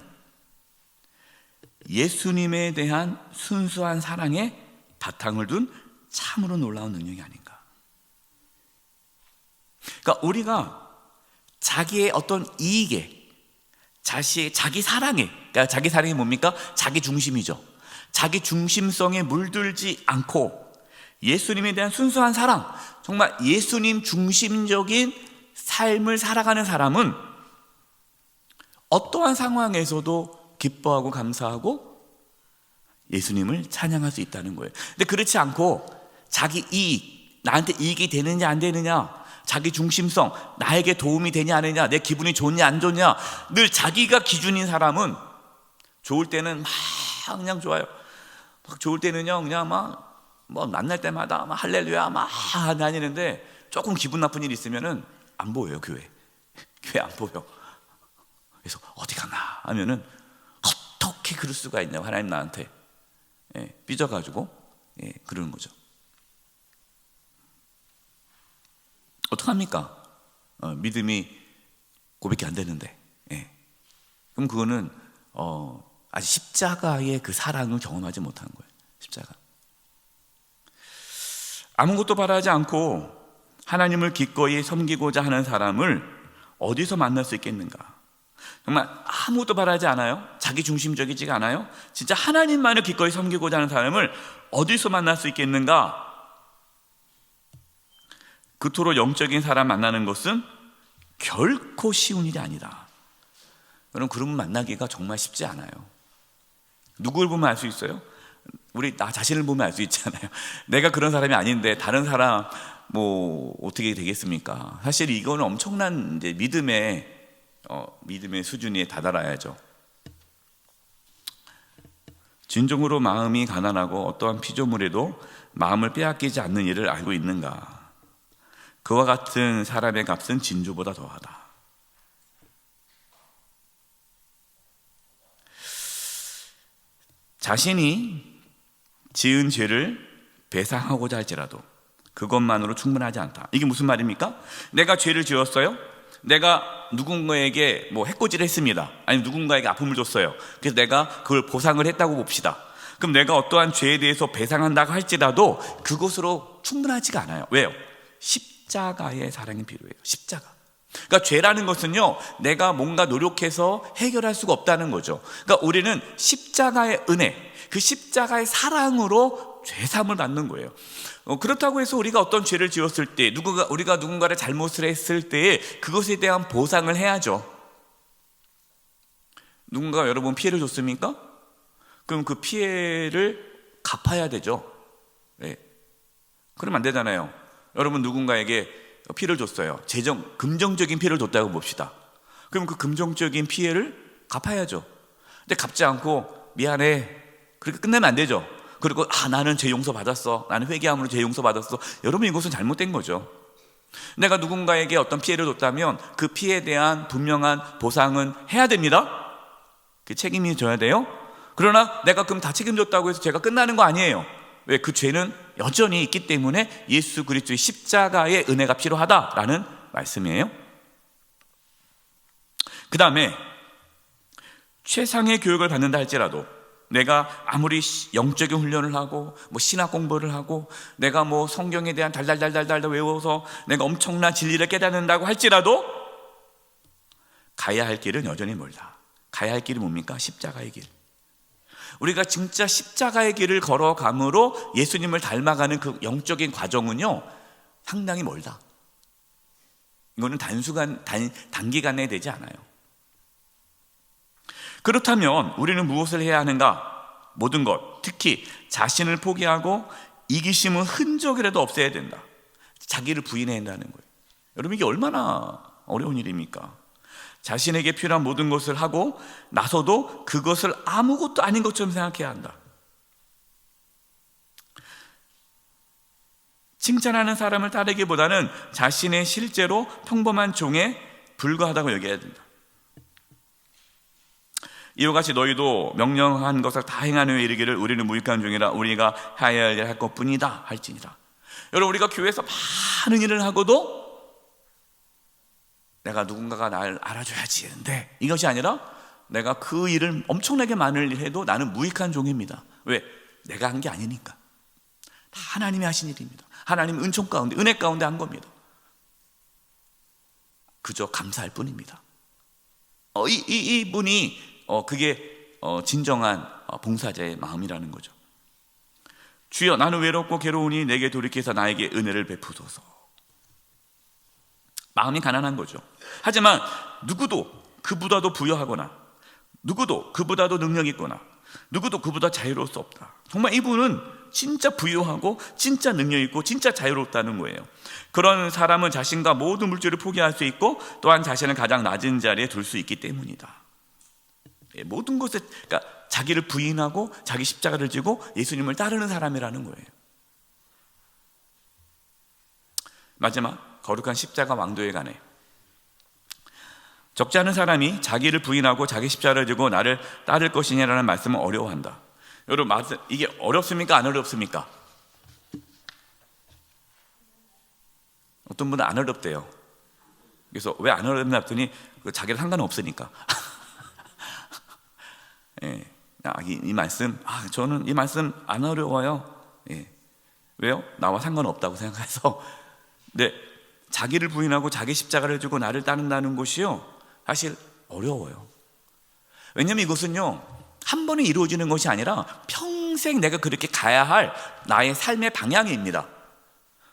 예수님에 대한 순수한 사랑에 바탕을 둔 참으로 놀라운 능력이 아닌가. 그러니까 우리가 자기의 어떤 이익에, 자기 사랑에, 그러니까 자기 사랑이 뭡니까? 자기 중심이죠. 자기 중심성에 물들지 않고 예수님에 대한 순수한 사랑, 정말 예수님 중심적인 삶을 살아가는 사람은 어떠한 상황에서도 기뻐하고 감사하고 예수님을 찬양할 수 있다는 거예요. 근데 그렇지 않고 자기 이익, 나한테 이익이 되느냐 안 되느냐, 자기 중심성, 나에게 도움이 되냐 안 되냐, 내 기분이 좋냐 안 좋냐, 늘 자기가 기준인 사람은 좋을 때는 막 그냥 좋아요. 막 좋을 때는요 그냥 뭐 만날 때마다 막 할렐루야 막 다니는데 조금 기분 나쁜 일 있으면은 안 보여요. 교회 안 보여. 그래서 어디 가나 하면은 어떻게 그럴 수가 있냐, 하나님 나한테 삐져가지고 그러는 거죠. 어떡합니까? 믿음이 고백이 안 되는데. 그럼 그거는 아직 십자가의 그 사랑을 경험하지 못한 거예요. 십자가. 아무것도 바라지 않고 하나님을 기꺼이 섬기고자 하는 사람을 어디서 만날 수 있겠는가? 정말 아무것도 바라지 않아요? 자기 중심적이지가 않아요? 진짜 하나님만을 기꺼이 섬기고자 하는 사람을 어디서 만날 수 있겠는가? 그토록 영적인 사람 만나는 것은 결코 쉬운 일이 아니다. 여러분, 그런 분 만나기가 정말 쉽지 않아요. 누구를 보면 알 수 있어요? 우리 나 자신을 보면 알 수 있잖아요. 내가 그런 사람이 아닌데 다른 사람 뭐 어떻게 되겠습니까? 사실 이거는 엄청난 이제 믿음의 수준에 다다라야죠. 진정으로 마음이 가난하고 어떠한 피조물에도 마음을 빼앗기지 않는 일을 알고 있는가? 그와 같은 사람의 값은 진주보다 더하다. 자신이 지은 죄를 배상하고자 할지라도 그것만으로 충분하지 않다. 이게 무슨 말입니까? 내가 죄를 지었어요. 내가 누군가에게 해코지를 했습니다. 아니면 누군가에게 아픔을 줬어요. 그래서 내가 그걸 보상을 했다고 봅시다. 그럼 내가 어떠한 죄에 대해서 배상한다고 할지라도 그것으로 충분하지가 않아요. 왜요? 십자가의 사랑이 필요해요. 십자가. 그러니까 죄라는 것은요, 내가 뭔가 노력해서 해결할 수가 없다는 거죠. 그러니까 우리는 십자가의 은혜, 그 십자가의 사랑으로 죄사함을 받는 거예요. 그렇다고 해서 우리가 어떤 죄를 지었을 때, 우리가 누군가를 잘못을 했을 때에 그것에 대한 보상을 해야죠. 누군가가 여러분 피해를 줬습니까? 그럼 그 피해를 갚아야 되죠. 네. 그러면 안 되잖아요. 여러분 누군가에게 피해를 줬어요. 금전적인 피해를 줬다고 봅시다. 그럼 그 금전적인 피해를 갚아야죠. 근데 갚지 않고 미안해, 그렇게 끝내면 안 되죠. 그리고 나는 죄 용서 받았어, 나는 회개함으로 죄 용서 받았어. 여러분 이것은 잘못된 거죠. 내가 누군가에게 어떤 피해를 줬다면 그 피해에 대한 분명한 보상은 해야 됩니다. 그 책임이 져야 돼요. 그러나 내가 그럼 다 책임졌다고 해서 죄가 끝나는 거 아니에요. 왜? 그 죄는 여전히 있기 때문에 예수 그리스도의 십자가의 은혜가 필요하다라는 말씀이에요. 그 다음에 최상의 교육을 받는다 할지라도, 내가 아무리 영적인 훈련을 하고 신학 공부를 하고 내가 성경에 대한 달달달달달 외워서 내가 엄청난 진리를 깨닫는다고 할지라도 가야 할 길은 여전히 멀다. 가야 할 길이 뭡니까? 십자가의 길. 우리가 진짜 십자가의 길을 걸어감으로 예수님을 닮아가는 그 영적인 과정은요, 상당히 멀다. 이거는 단기간에 되지 않아요. 그렇다면 우리는 무엇을 해야 하는가? 모든 것, 특히 자신을 포기하고 이기심은 흔적이라도 없애야 된다. 자기를 부인해야 한다는 거예요. 여러분 이게 얼마나 어려운 일입니까? 자신에게 필요한 모든 것을 하고 나서도 그것을 아무것도 아닌 것처럼 생각해야 한다. 칭찬하는 사람을 따르기보다는 자신의 실제로 평범한 종에 불과하다고 여겨야 된다. 이와 같이 너희도 명령한 것을 다 행한 후에 이르기를 우리는 무익한 종이라 우리가 하여야 할 일을 할 것뿐이다 할지니라. 여러분 우리가 교회에서 많은 일을 하고도 내가 누군가가 나를 알아줘야지 했는데, 이것이 아니라 내가 그 일을 엄청나게 많은 일 해도 나는 무익한 종입니다. 왜? 내가 한 게 아니니까. 다 하나님이 하신 일입니다. 하나님 은총 가운데, 은혜 가운데 한 겁니다. 그저 감사할 뿐입니다. 이분이 그게 진정한 봉사자의 마음이라는 거죠. 주여 나는 외롭고 괴로우니 내게 돌이켜서 나에게 은혜를 베푸소서. 마음이 가난한 거죠. 하지만 누구도 그보다도 부여하거나 누구도 그보다도 능력 있거나 누구도 그보다 자유로울 수 없다. 정말 이분은 진짜 부유하고 진짜 능력 있고 진짜 자유롭다는 거예요. 그런 사람은 자신과 모든 물질을 포기할 수 있고 또한 자신을 가장 낮은 자리에 둘 수 있기 때문이다. 모든 것에, 그러니까 자기를 부인하고 자기 십자가를 지고 예수님을 따르는 사람이라는 거예요. 마지막, 거룩한 십자가 왕도에 관해 적지 않은 사람이 자기를 부인하고 자기 십자가를 지고 나를 따를 것이냐라는 말씀을 어려워한다. 여러분 이게 어렵습니까? 안 어렵습니까? 어떤 분은 안 어렵대요. 그래서 왜 안 어렵나 했더니 자기랑 상관은 없으니까. 예. 이 말씀, 저는 이 말씀 안 어려워요. 예. 왜요? 나와 상관없다고 생각해서. 근데 자기를 부인하고 자기 십자가를 지고 나를 따른다는 것이요, 사실 어려워요. 왜냐하면 이것은요, 한 번에 이루어지는 것이 아니라 평생 내가 그렇게 가야 할 나의 삶의 방향입니다.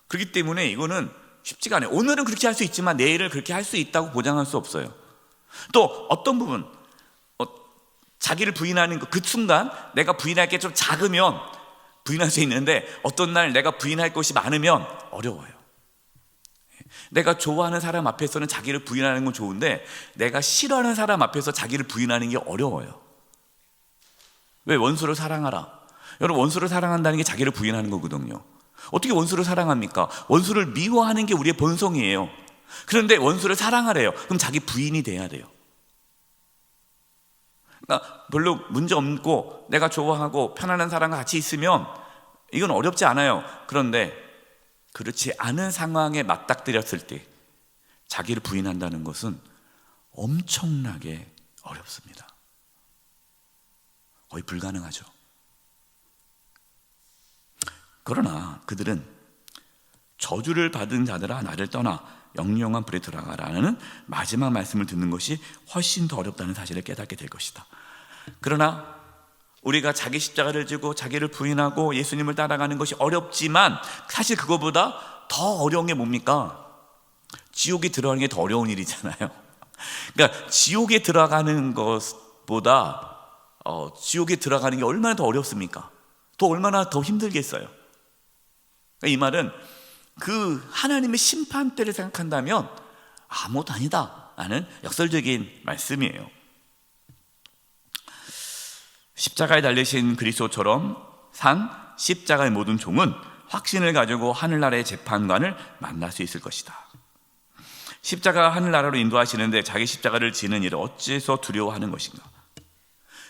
그렇기 때문에 이거는 쉽지가 않아요. 오늘은 그렇게 할 수 있지만 내일은 그렇게 할 수 있다고 보장할 수 없어요. 또 어떤 부분, 자기를 부인하는 그 순간 내가 부인할 게 좀 작으면 부인할 수 있는데, 어떤 날 내가 부인할 것이 많으면 어려워요. 내가 좋아하는 사람 앞에서는 자기를 부인하는 건 좋은데 내가 싫어하는 사람 앞에서 자기를 부인하는 게 어려워요. 왜? 원수를 사랑하라. 여러분, 원수를 사랑한다는 게 자기를 부인하는 거거든요. 어떻게 원수를 사랑합니까? 원수를 미워하는 게 우리의 본성이에요. 그런데 원수를 사랑하래요. 그럼 자기 부인이 돼야 돼요. 그러니까 별로 문제 없고 내가 좋아하고 편안한 사람과 같이 있으면 이건 어렵지 않아요. 그런데 그렇지 않은 상황에 맞닥뜨렸을 때 자기를 부인한다는 것은 엄청나게 어렵습니다. 거의 불가능하죠. 그러나 그들은 저주를 받은 자들아 나를 떠나 영영한 불에 들어가라는 마지막 말씀을 듣는 것이 훨씬 더 어렵다는 사실을 깨닫게 될 것이다. 그러나 우리가 자기 십자가를 지고 자기를 부인하고 예수님을 따라가는 것이 어렵지만 사실 그거보다 더 어려운 게 뭡니까? 지옥에 들어가는 게 더 어려운 일이잖아요. 그러니까 지옥에 들어가는 것보다 지옥에 들어가는 게 얼마나 더 어렵습니까? 또 얼마나 더 힘들겠어요. 그러니까 이 말은 그 하나님의 심판대를 생각한다면 아무것도 아니다 라는 역설적인 말씀이에요. 십자가에 달리신 그리스도처럼 산 십자가의 모든 종은 확신을 가지고 하늘나라의 재판관을 만날 수 있을 것이다. 십자가 하늘나라로 인도하시는데 자기 십자가를 지는 일을 어째서 두려워하는 것인가?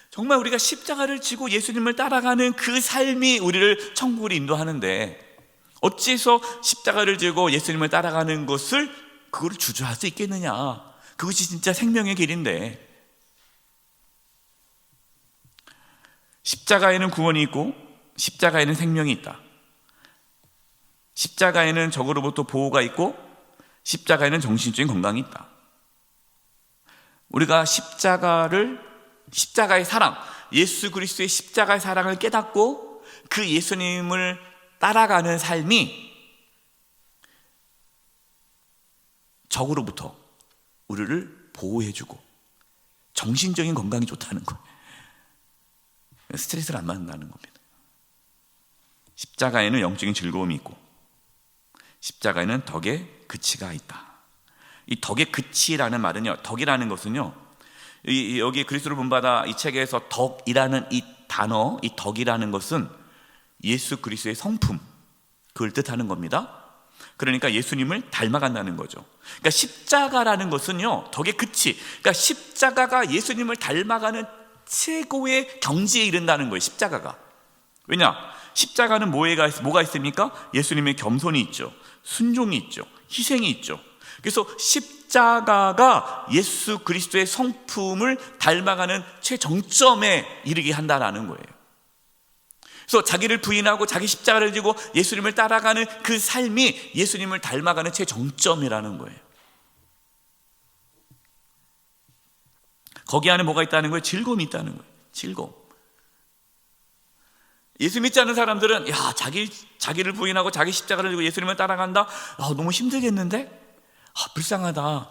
정말 우리가 십자가를 지고 예수님을 따라가는 그 삶이 우리를 천국으로 인도하는데 어째서 십자가를 지고 예수님을 따라가는 것을 그거를 주저할 수 있겠느냐? 그것이 진짜 생명의 길인데, 십자가에는 구원이 있고 십자가에는 생명이 있다. 십자가에는 적으로부터 보호가 있고 십자가에는 정신적인 건강이 있다. 우리가 십자가의 사랑, 예수 그리스도의 십자가의 사랑을 깨닫고 그 예수님을 따라가는 삶이 적으로부터 우리를 보호해주고 정신적인 건강이 좋다는 거예요. 스트레스를 안 받는다는 겁니다. 십자가에는 영적인 즐거움이 있고 십자가에는 덕의 그치가 있다. 이 덕의 그치라는 말은요, 덕이라는 것은요, 여기 그리스도를 본받아 이 책에서 덕이라는 이 단어, 이 덕이라는 것은 예수 그리스도의 성품, 그걸 뜻하는 겁니다. 그러니까 예수님을 닮아간다는 거죠. 그러니까 십자가라는 것은요, 덕의 그치, 그러니까 십자가가 예수님을 닮아가는 최고의 경지에 이른다는 거예요. 십자가가. 왜냐? 십자가는 뭐가 있습니까? 예수님의 겸손이 있죠, 순종이 있죠, 희생이 있죠. 그래서 십자가가 예수 그리스도의 성품을 닮아가는 최정점에 이르게 한다는 거예요. 그래서 자기를 부인하고 자기 십자가를 지고 예수님을 따라가는 그 삶이 예수님을 닮아가는 최정점이라는 거예요. 거기 안에 뭐가 있다는 거예요? 즐거움이 있다는 거예요. 즐거움. 예수 믿지 않는 사람들은 자기를 부인하고 자기 십자가를 지고 예수님을 따라간다? 너무 힘들겠는데? 불쌍하다.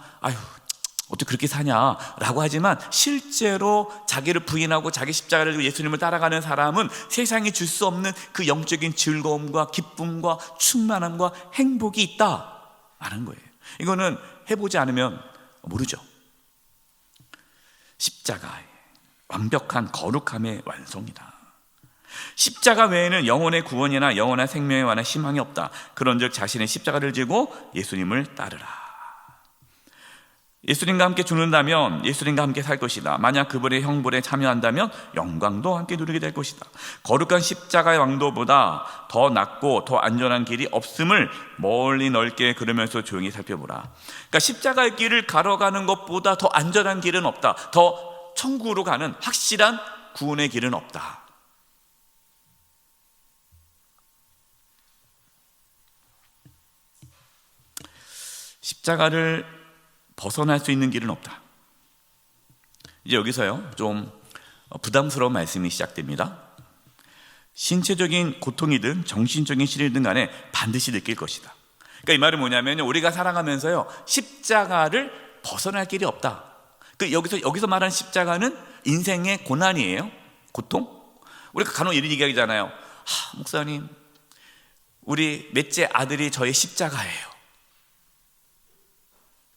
어떻게 그렇게 사냐? 라고 하지만 실제로 자기를 부인하고 자기 십자가를 지고 예수님을 따라가는 사람은 세상이 줄 수 없는 그 영적인 즐거움과 기쁨과 충만함과 행복이 있다라는 거예요. 이거는 해보지 않으면 모르죠. 십자가의 완벽한 거룩함의 완성이다. 십자가 외에는 영혼의 구원이나 영원한 생명에 관한 희망이 없다. 그런즉 자신의 십자가를 지고 예수님을 따르라. 예수님과 함께 죽는다면 예수님과 함께 살 것이다. 만약 그분의 형벌에 참여한다면 영광도 함께 누리게 될 것이다. 거룩한 십자가의 왕도보다 더 낫고 더 안전한 길이 없음을 멀리 넓게 걸으면서 조용히 살펴보라. 그러니까 십자가의 길을 걸어가는 것보다 더 안전한 길은 없다. 더 천국으로 가는 확실한 구원의 길은 없다. 십자가를 벗어날 수 있는 길은 없다. 이제 여기서요, 좀 부담스러운 말씀이 시작됩니다. 신체적인 고통이든 정신적인 시련이든 간에 반드시 느낄 것이다. 그러니까 이 말은 뭐냐면 우리가 살아가면서요, 십자가를 벗어날 길이 없다. 여기서 말하는 십자가는 인생의 고난이에요. 고통. 우리가 간혹 이런 얘기하잖아요. 목사님, 우리 넷째 아들이 저의 십자가예요.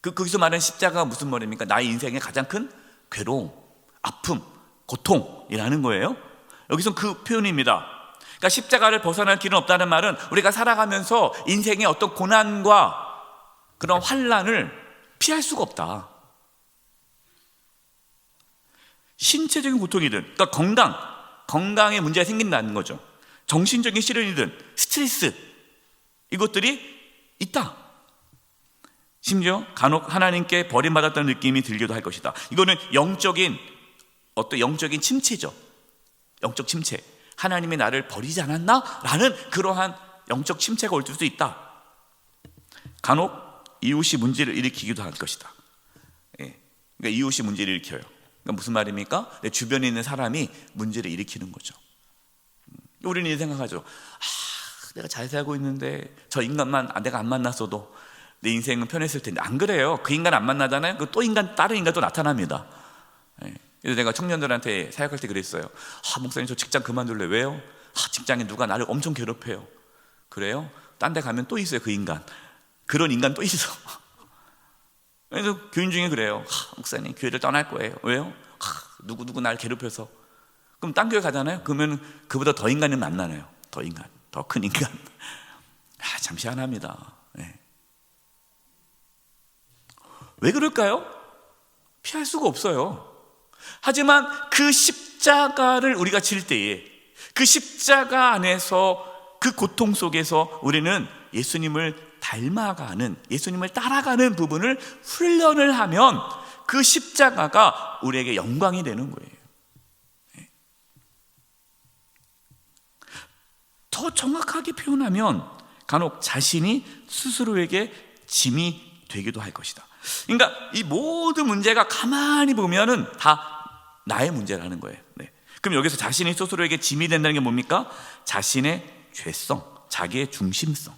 거기서 말하는 십자가가 무슨 말입니까? 나의 인생의 가장 큰 괴로움, 아픔, 고통이라는 거예요. 여기서 그 표현입니다. 그러니까 십자가를 벗어날 길은 없다는 말은 우리가 살아가면서 인생의 어떤 고난과 그런 환난을 피할 수가 없다. 신체적인 고통이든, 그러니까 건강에 문제가 생긴다는 거죠. 정신적인 시련이든 스트레스, 이것들이 있다. 심지어 간혹 하나님께 버림받았다는 느낌이 들기도 할 것이다. 이거는 영적인 침체죠. 영적 침체. 하나님이 나를 버리지 않았나? 라는 그러한 영적 침체가 올 수도 있다. 간혹 이웃이 문제를 일으키기도 할 것이다. 그러니까 이웃이 문제를 일으켜요. 그러니까 무슨 말입니까? 내 주변에 있는 사람이 문제를 일으키는 거죠. 우리는 이 생각하죠. 내가 잘 살고 있는데 저 인간만 내가 안 만났어도 내 인생은 편했을 텐데. 안 그래요. 그 인간 안 만나잖아요. 그 또 다른 인간 또 나타납니다. 그래서 내가 청년들한테 사역할 때 그랬어요. 목사님 저 직장 그만둘래. 왜요? 직장에 누가 나를 엄청 괴롭혀요. 그래요? 딴 데 가면 또 있어요. 그 인간. 그런 인간 또 있어. 그래서 교인 중에 그래요. 목사님 교회를 떠날 거예요. 왜요? 누구 날 괴롭혀서. 그럼 딴 교회 가잖아요. 그러면 그보다 더 인간을 만나네요. 더 인간, 더 큰 인간. 참 희한합니다. 왜 그럴까요? 피할 수가 없어요. 하지만 그 십자가를 우리가 질 때에 그 십자가 안에서 그 고통 속에서 우리는 예수님을 닮아가는, 예수님을 따라가는 부분을 훈련을 하면 그 십자가가 우리에게 영광이 되는 거예요. 더 정확하게 표현하면 간혹 자신이 스스로에게 짐이 되기도 할 것이다. 그러니까 이 모든 문제가 가만히 보면은 다 나의 문제라는 거예요. 그럼 여기서 자신이 스스로에게 짐이 된다는 게 뭡니까? 자신의 죄성, 자기의 중심성.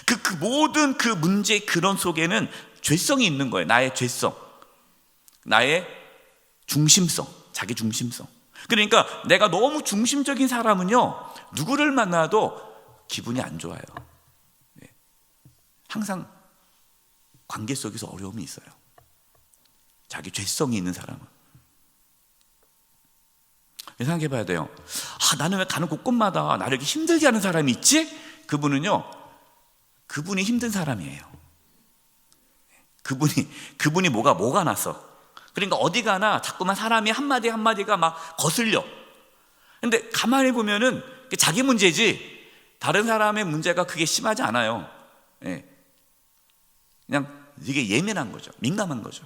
그 모든 그 문제의 근원 속에는 죄성이 있는 거예요. 나의 죄성, 나의 중심성, 자기 중심성. 그러니까 내가 너무 중심적인 사람은요, 누구를 만나도 기분이 안 좋아요. 항상 관계 속에서 어려움이 있어요. 자기 죄성이 있는 사람은. 생각해 봐야 돼요. 나는 왜 가는 곳곳마다 나를 이렇게 힘들게 하는 사람이 있지? 그분이 힘든 사람이에요. 그분이 뭐가 나서. 그러니까 어디 가나 자꾸만 사람이 한마디가 막 거슬려. 근데 가만히 보면은 자기 문제지 다른 사람의 문제가 그게 심하지 않아요. 그냥 되게 예민한 거죠. 민감한 거죠.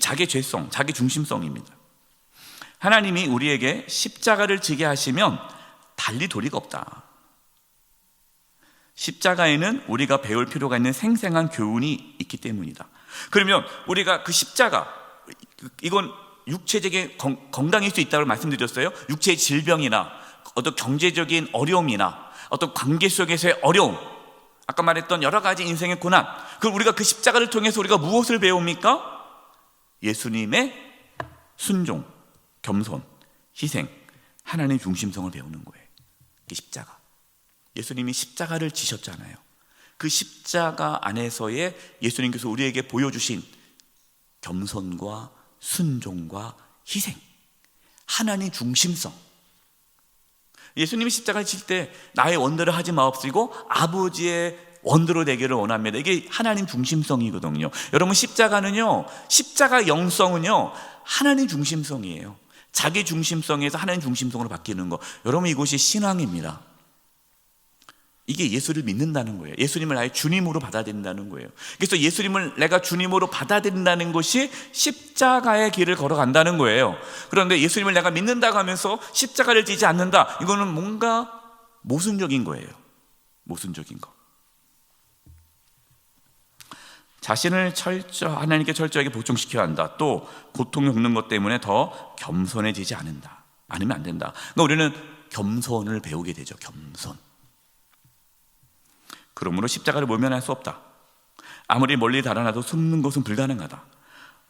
자기의 죄성, 자기 중심성입니다. 하나님이 우리에게 십자가를 지게 하시면 달리 도리가 없다. 십자가에는 우리가 배울 필요가 있는 생생한 교훈이 있기 때문이다. 그러면 우리가 그 십자가, 이건 육체적인 건강일 수 있다고 말씀드렸어요. 육체의 질병이나 어떤 경제적인 어려움이나 어떤 관계 속에서의 어려움, 아까 말했던 여러 가지 인생의 고난, 그럼 우리가 그 십자가를 통해서 우리가 무엇을 배웁니까? 예수님의 순종, 겸손, 희생, 하나님의 중심성을 배우는 거예요. 그 십자가. 예수님이 십자가를 지셨잖아요. 그 십자가 안에서의 예수님께서 우리에게 보여주신 겸손과 순종과 희생, 하나님 중심성. 예수님이 십자가를 질 때 나의 원대로 하지 마옵시고 아버지의 원대로 되기를 원합니다. 이게 하나님 중심성이거든요. 여러분, 십자가 영성은요, 하나님 중심성이에요. 자기 중심성에서 하나님 중심성으로 바뀌는 거. 여러분, 이것이 신앙입니다. 이게 예수를 믿는다는 거예요. 예수님을 나의 주님으로 받아들인다는 거예요. 그래서 예수님을 내가 주님으로 받아들인다는 것이 십자가의 길을 걸어간다는 거예요. 그런데 예수님을 내가 믿는다고 하면서 십자가를 지지 않는다, 이거는 뭔가 모순적인 거예요. 모순적인 거. 자신을 하나님께 철저하게 복종시켜야 한다. 또 고통을 겪는 것 때문에 더 겸손해지지 않으면 안 된다. 그러니까 우리는 겸손을 배우게 되죠. 겸손. 그러므로 십자가를 모면할 수 없다. 아무리 멀리 달아나도 숨는 것은 불가능하다.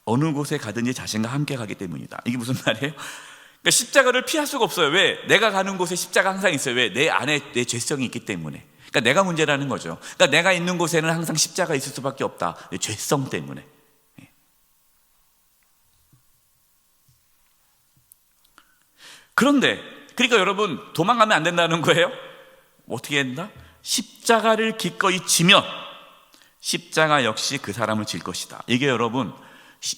어느 곳에 가든지 자신과 함께 가기 때문이다. 이게 무슨 말이에요? 그러니까 십자가를 피할 수가 없어요. 왜? 내가 가는 곳에 십자가 항상 있어요. 왜? 내 안에 내 죄성이 있기 때문에. 그러니까 내가 문제라는 거죠. 그러니까 내가 있는 곳에는 항상 십자가 있을 수밖에 없다. 내 죄성 때문에. 그런데 그러니까 여러분, 도망가면 안 된다는 거예요. 어떻게 된다? 십자가를 기꺼이 지면 십자가 역시 그 사람을 질 것이다. 이게 여러분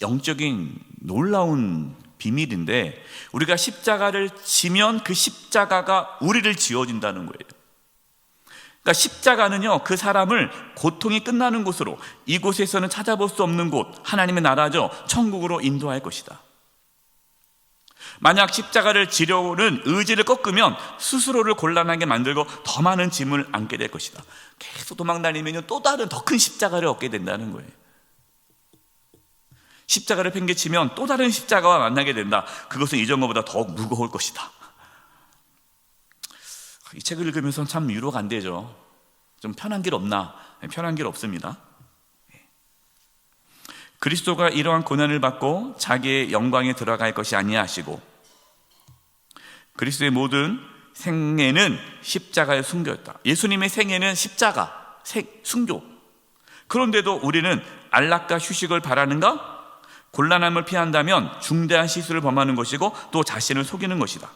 영적인 놀라운 비밀인데, 우리가 십자가를 지면 그 십자가가 우리를 지어진다는 거예요. 그러니까 십자가는요, 그 사람을 고통이 끝나는 곳으로, 이곳에서는 찾아볼 수 없는 곳, 하나님의 나라죠, 천국으로 인도할 것이다. 만약 십자가를 지려는 의지를 꺾으면 스스로를 곤란하게 만들고 더 많은 짐을 안게 될 것이다. 계속 도망다니면 또 다른 더 큰 십자가를 얻게 된다는 거예요. 십자가를 팽개치면 또 다른 십자가와 만나게 된다. 그것은 이전거보다 더욱 무거울 것이다. 이 책을 읽으면서 참 위로가 안 되죠. 좀 편한 길 없나? 편한 길 없습니다. 그리스도가 이러한 고난을 받고 자기의 영광에 들어갈 것이 아니하시고 그리스도의 모든 생애는 십자가에 숨겨졌다. 예수님의 생애는 십자가, 순교. 그런데도 우리는 안락과 휴식을 바라는가? 곤란함을 피한다면 중대한 실수를 범하는 것이고 또 자신을 속이는 것이다.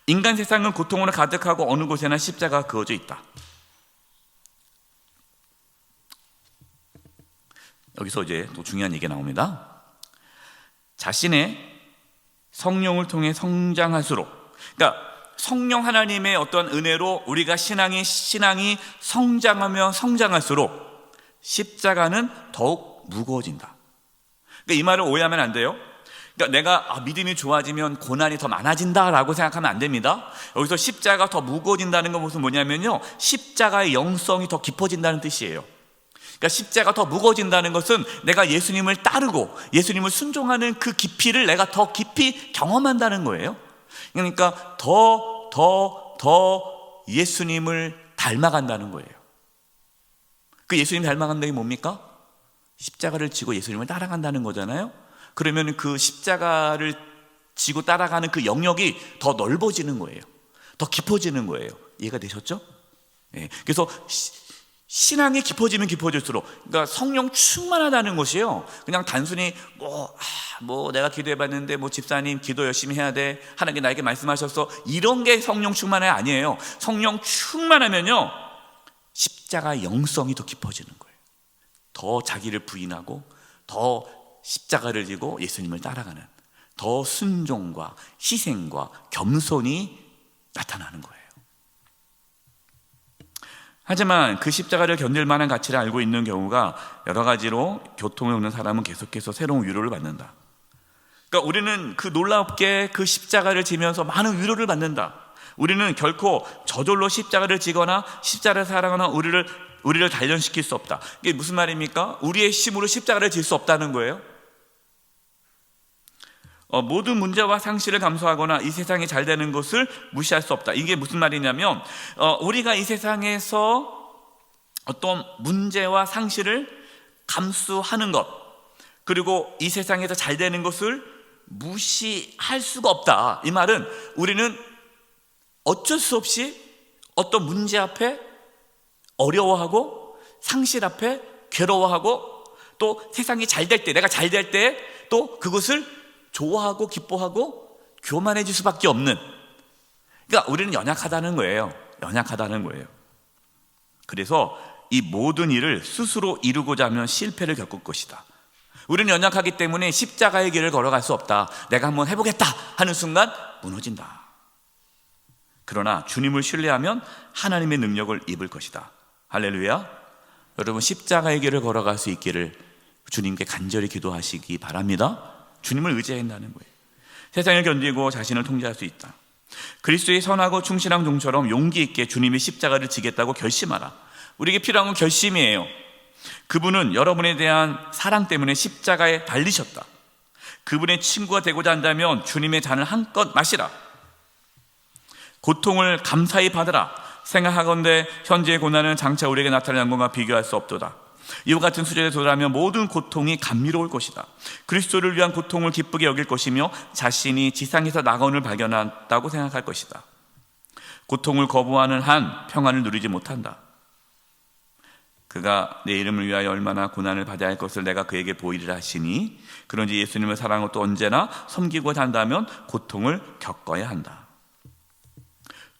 인간 세상은 고통으로 가득하고 어느 곳에나 십자가가 그어져 있다. 여기서 이제 또 중요한 얘기가 나옵니다. 자신의 성령을 통해 성장할수록, 그러니까 성령 하나님의 어떤 은혜로 우리가 신앙이 성장하며 성장할수록 십자가는 더욱 무거워진다. 그러니까 이 말을 오해하면 안 돼요. 그러니까 내가 믿음이 좋아지면 고난이 더 많아진다라고 생각하면 안 됩니다. 여기서 십자가가 더 무거워진다는 건 무슨 뭐냐면요, 십자가의 영성이 더 깊어진다는 뜻이에요. 그러니까 십자가 더 무거워진다는 것은 내가 예수님을 따르고 예수님을 순종하는 그 깊이를 내가 더 깊이 경험한다는 거예요. 그러니까 더 예수님을 닮아간다는 거예요. 그 예수님 닮아간다는 게 뭡니까? 십자가를 지고 예수님을 따라간다는 거잖아요. 그러면 그 십자가를 지고 따라가는 그 영역이 더 넓어지는 거예요. 더 깊어지는 거예요. 이해가 되셨죠? 네. 그래서 신앙이 깊어지면 깊어질수록, 그러니까 성령 충만하다는 것이요, 그냥 단순히 내가 기도해봤는데 집사님 기도 열심히 해야 돼, 하나님께 나에게 말씀하셨어, 이런 게 성령 충만이 아니에요. 성령 충만하면요 십자가 영성이 더 깊어지는 거예요. 더 자기를 부인하고 더 십자가를 지고 예수님을 따라가는 더 순종과 희생과 겸손이 나타나는 거예요. 하지만 그 십자가를 견딜 만한 가치를 알고 있는 경우가 여러 가지로 교통을 겪는 사람은 계속해서 새로운 위로를 받는다. 그러니까 우리는 그 놀랍게 그 십자가를 지면서 많은 위로를 받는다. 우리는 결코 저절로 십자가를 지거나 십자가를 사랑하는 우리를 단련시킬 수 없다. 이게 무슨 말입니까? 우리의 힘으로 십자가를 질 수 없다는 거예요. 모든 문제와 상실을 감수하거나 이 세상이 잘 되는 것을 무시할 수 없다. 이게 무슨 말이냐면 우리가 이 세상에서 어떤 문제와 상실을 감수하는 것, 그리고 이 세상에서 잘 되는 것을 무시할 수가 없다. 이 말은 우리는 어쩔 수 없이 어떤 문제 앞에 어려워하고 상실 앞에 괴로워하고 또 세상이 잘 될 때, 내가 잘 될 때 또 그것을 좋아하고 기뻐하고 교만해질 수밖에 없는, 그러니까 우리는 연약하다는 거예요. 연약하다는 거예요. 그래서 이 모든 일을 스스로 이루고자 하면 실패를 겪을 것이다. 우리는 연약하기 때문에 십자가의 길을 걸어갈 수 없다. 내가 한번 해보겠다 하는 순간 무너진다. 그러나 주님을 신뢰하면 하나님의 능력을 입을 것이다. 할렐루야. 여러분, 십자가의 길을 걸어갈 수 있기를 주님께 간절히 기도하시기 바랍니다. 주님을 의지한다는 거예요. 세상을 견디고 자신을 통제할 수 있다. 그리스도의 선하고 충실한 종처럼 용기 있게 주님의 십자가를 지겠다고 결심하라. 우리에게 필요한 건 결심이에요. 그분은 여러분에 대한 사랑 때문에 십자가에 달리셨다. 그분의 친구가 되고자 한다면 주님의 잔을 한껏 마시라. 고통을 감사히 받으라. 생각하건대 현재의 고난은 장차 우리에게 나타날 영광과 비교할 수 없도다. 이와 같은 수준에 도달하면 모든 고통이 감미로울 것이다. 그리스도를 위한 고통을 기쁘게 여길 것이며 자신이 지상에서 낙원을 발견한다고 생각할 것이다. 고통을 거부하는 한 평안을 누리지 못한다. 그가 내 이름을 위하여 얼마나 고난을 받아야 할 것을 내가 그에게 보이리라 하시니, 그런지 예수님을 사랑하고 또 언제나 섬기고자 한다면 고통을 겪어야 한다.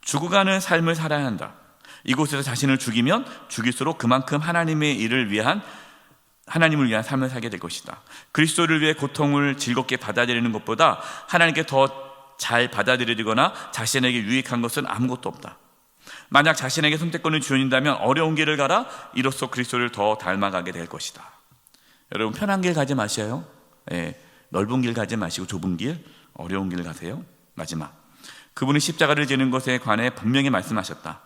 죽어가는 삶을 살아야 한다. 이곳에서 자신을 죽이면 죽일수록 그만큼 하나님을 위한 삶을 살게 될 것이다. 그리스도를 위해 고통을 즐겁게 받아들이는 것보다 하나님께 더 잘 받아들여지거나 자신에게 유익한 것은 아무것도 없다. 만약 자신에게 선택권을 주어진다면 어려운 길을 가라. 이로써 그리스도를 더 닮아가게 될 것이다. 여러분, 편한 길 가지 마셔요. 넓은 길 가지 마시고 좁은 길, 어려운 길 가세요. 마지막, 그분이 십자가를 지는 것에 관해 분명히 말씀하셨다.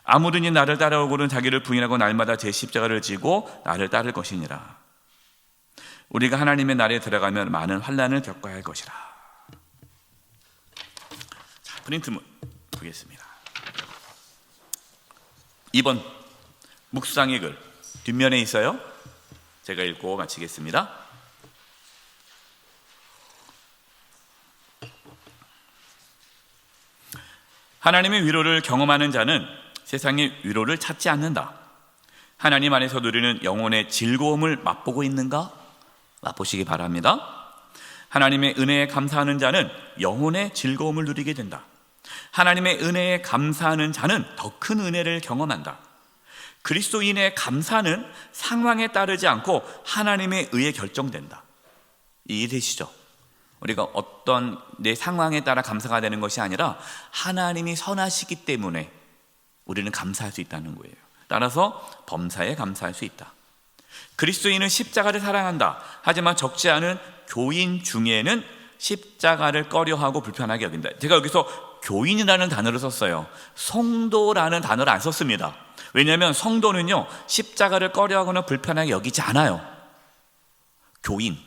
아무든지 나를 따라오고는 자기를 부인하고 날마다 제 십자가를 지고 나를 따를 것이니라. 우리가 하나님의 나라에 들어가면 많은 환난을 겪어야 할 것이라. 자, 프린트문 보겠습니다. 2번 묵상의 글 뒷면에 있어요. 제가 읽고 마치겠습니다. 하나님의 위로를 경험하는 자는 세상의 위로를 찾지 않는다. 하나님 안에서 누리는 영혼의 즐거움을 맛보고 있는가? 맛보시기 바랍니다. 하나님의 은혜에 감사하는 자는 영혼의 즐거움을 누리게 된다. 하나님의 은혜에 감사하는 자는 더 큰 은혜를 경험한다. 그리스도인의 감사는 상황에 따르지 않고 하나님에 의해 결정된다. 이해되시죠? 우리가 어떤 내 상황에 따라 감사가 되는 것이 아니라 하나님이 선하시기 때문에 우리는 감사할 수 있다는 거예요. 따라서 범사에 감사할 수 있다. 그리스도인은 십자가를 사랑한다. 하지만 적지 않은 교인 중에는 십자가를 꺼려하고 불편하게 여긴다. 제가 여기서 교인이라는 단어를 썼어요. 성도라는 단어를 안 썼습니다. 왜냐하면 성도는요, 십자가를 꺼려하거나 불편하게 여기지 않아요. 교인,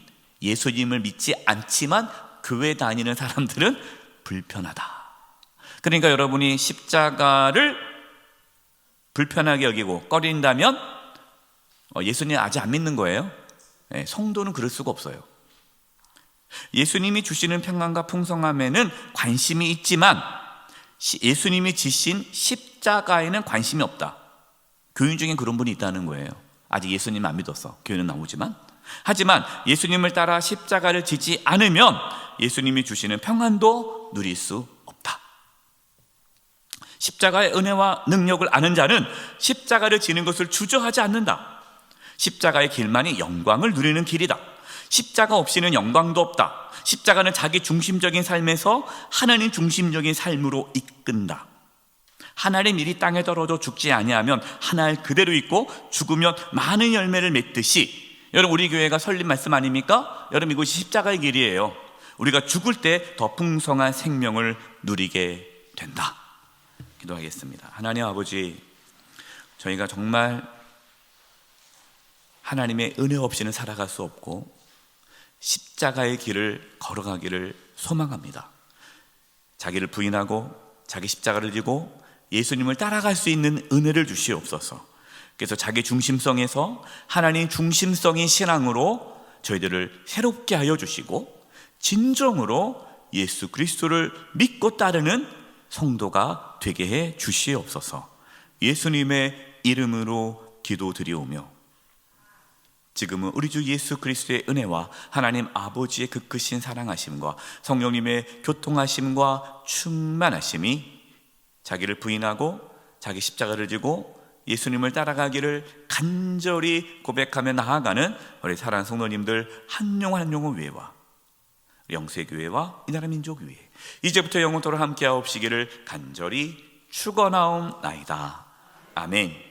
예수님을 믿지 않지만 교회 다니는 사람들은 불편하다. 그러니까 여러분이 십자가를 불편하게 여기고 꺼린다면 예수님 아직 안 믿는 거예요. 성도는 그럴 수가 없어요. 예수님이 주시는 평안과 풍성함에는 관심이 있지만 예수님이 지신 십자가에는 관심이 없다. 교인 중에 그런 분이 있다는 거예요. 아직 예수님 안 믿었어. 교회는 나오지만. 하지만 예수님을 따라 십자가를 지지 않으면 예수님이 주시는 평안도 누릴 수 없다. 십자가의 은혜와 능력을 아는 자는 십자가를 지는 것을 주저하지 않는다. 십자가의 길만이 영광을 누리는 길이다. 십자가 없이는 영광도 없다. 십자가는 자기 중심적인 삶에서 하나님 중심적인 삶으로 이끈다. 하나님 일이 땅에 떨어져 죽지 아니하면 하나일 그대로 있고 죽으면 많은 열매를 맺듯이, 여러분 우리 교회가 설립 말씀 아닙니까? 여러분 이것이 십자가의 길이에요. 우리가 죽을 때 더 풍성한 생명을 누리게 된다. 기도하겠습니다. 하나님 아버지, 저희가 정말 하나님의 은혜 없이는 살아갈 수 없고 십자가의 길을 걸어가기를 소망합니다. 자기를 부인하고 자기 십자가를 지고 예수님을 따라갈 수 있는 은혜를 주시옵소서. 그래서 자기 중심성에서 하나님 중심성의 신앙으로 저희들을 새롭게 하여 주시고 진정으로 예수 그리스도를 믿고 따르는 성도가 되게 해 주시옵소서. 예수님의 이름으로 기도드리오며 지금은 우리 주 예수 그리스도의 은혜와 하나님 아버지의 그 크신 사랑하심과 성령님의 교통하심과 충만하심이 자기를 부인하고 자기 십자가를 지고 예수님을 따라가기를 간절히 고백하며 나아가는 우리 사랑하는 성도님들 한 영혼 한 영혼 위에와 영세교회와 이 나라 민족 위에 이제부터 영원토록 함께하옵시기를 간절히 축원하옵나이다. 아멘.